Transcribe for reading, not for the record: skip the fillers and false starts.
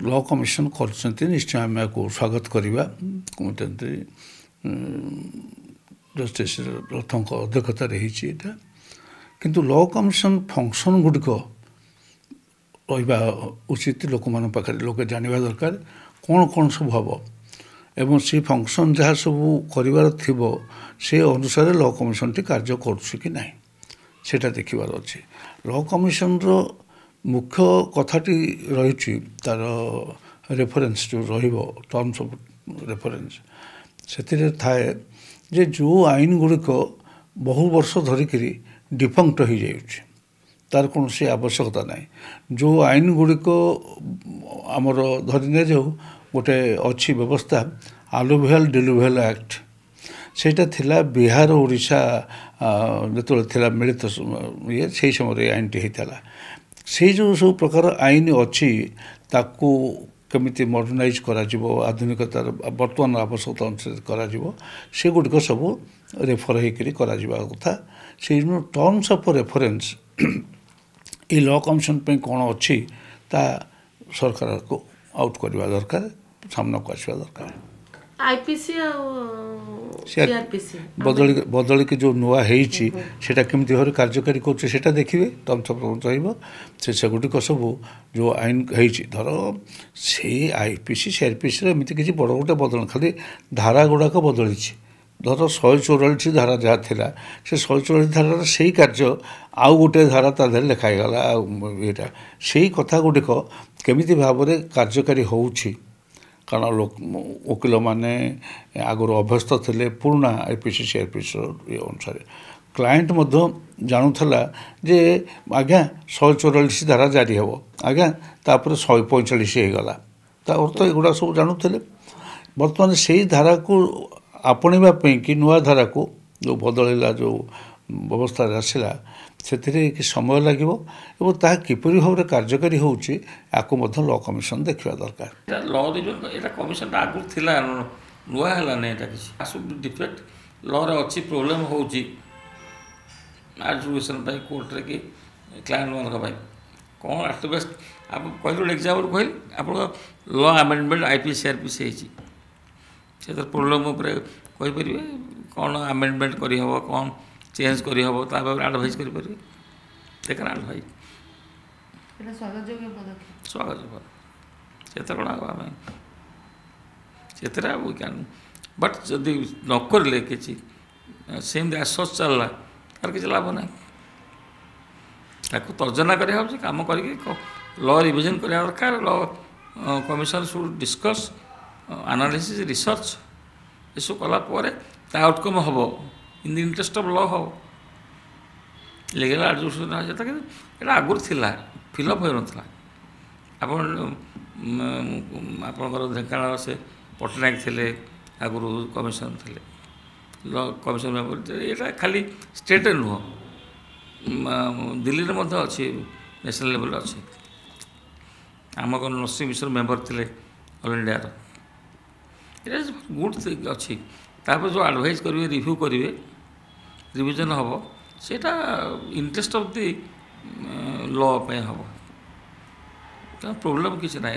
Law commission करछन्ति निश्चय आम को स्वागत करवा जस्टिस रथों अध्यक्षता रही किंतु लॉ कमिशन फंक्शन गुड़िक रहा उचित लोक मान पाखे लोक जानवा दरकार कौन कौन सब हम एवं से फंक्शन जहाँ सब करार थी से अनुसार लॉ कमिशन टी कार्य कि ना सेटा देखिबार अच्छे लॉ कमिशन रो मुख्य कथाटी रही तार रेफरेन्स जो टर्म्स ऑफ रेफरेन्स से थाए जे जो आईन गुड़िक बहु वर्ष धरिक डिफंक्ट हो जाए तार कौन से आवश्यकता ना जो आईन गुड़िक आमर धरी जाऊ गोटे अच्छी व्यवस्था आलुवियल डिलुवियल एक्ट सेटा थिला बिहार ओडिशा जो थिला मिलित ये से समय आईनटी होता से जो सब प्रकार आईन अच्छी ताकू केमिति मॉडर्नाइज करा आधुनिकतार बर्तमान आवश्यकता अनुसार करा से गुड़िक सब रेफर होकर करा कथा से टर्म्स ऑफ रेफरेन्स ये लॉ कमिशन पे कौन अच्छी ता सरकार को आउट करवा दरकार सामना को आसवा दरकार आईपीसी सीआरपीसी बदल के जो नुआ है केमती भाव कार्यकारी कर देखिए टर्म्स ऑफ रेफरेन्स से गुटिक सब जो आईन है धर से आईपीसी सीआरपीसी एमती किसी बड़ गोटे बदल खाली धारा गुड़ाक बदली धर 144 धारा जहाँ थिला से 144 धारार से कार्य आउ गोटे धारा तादे लिखाईगला यहाँ से कथा गुड़िक केमिति भाव में कार्यकारी होउछि कारण लोक वकिल माने आगुरी अभ्यस्त थे पुराना आईपीसी सीआरपीसी ये अनुसार क्लाएंट जानूला जे आज्ञा 144 धारा जारी हे आज्ञा तापर 145 होगला अर्थ एगुड़ा सब जानूले बर्तमान से ही धारा को आपणापी कि नुआ धारा को जो बदलला जो व्यवस्था आसला से कि समय लगे और ता किपरि भाव में कार्यकारी होउछि याकु मध्य लॉ कमिशन देखा दरकार लॉ ये कमिशन आगु थिला नुआ है ना ये किसी डिफेक्ट लॉ रे अच्छी प्रोब्लेम होउछि आजुकेशन कोर्ट रे कि क्लाएंट मान कौन एट बेस्ट आप कहल एग्जाम्पल कहल आप लॉ आमेंडमेंट आईपीसी सीआरपीसी से प्रोब्लेम कहीपर कौन आमेंडमेंट करहब कौन चेंज करहब आडभाइज करें देखना आडभाइज स्वागत से कौन आम से कैन बट जदि नकरे कि सेमती आश्वास चलला तार किसी लाभ ना तर्जना करा कम कर लॉ रिविजन करा दरकार law commission should discuss analysis research ये कलापर आउटकम हम in the interest of law हम लीगल एडजुकेशन ये आगुरी थिला फिलअप हो ना आपणकर ढेंकानाल से पट्टनायक थे आगुरी कमिशन थे लॉ कमिशन मेम्बर ये खाली स्टेट नुह दिल्ली में अच्छी नेशनल लेवल अच्छी आम कौन नरसिंह मिश्र मेम्बर थे ऑल इंडिया ये गुड थिंग अच्छी तापर जो एडवाइज करेंगे रिव्यू करेंगे रिविजन हम सेटा इंटरेस्ट ऑफ द लॉ पे हम प्रोब्लेम किसी ना।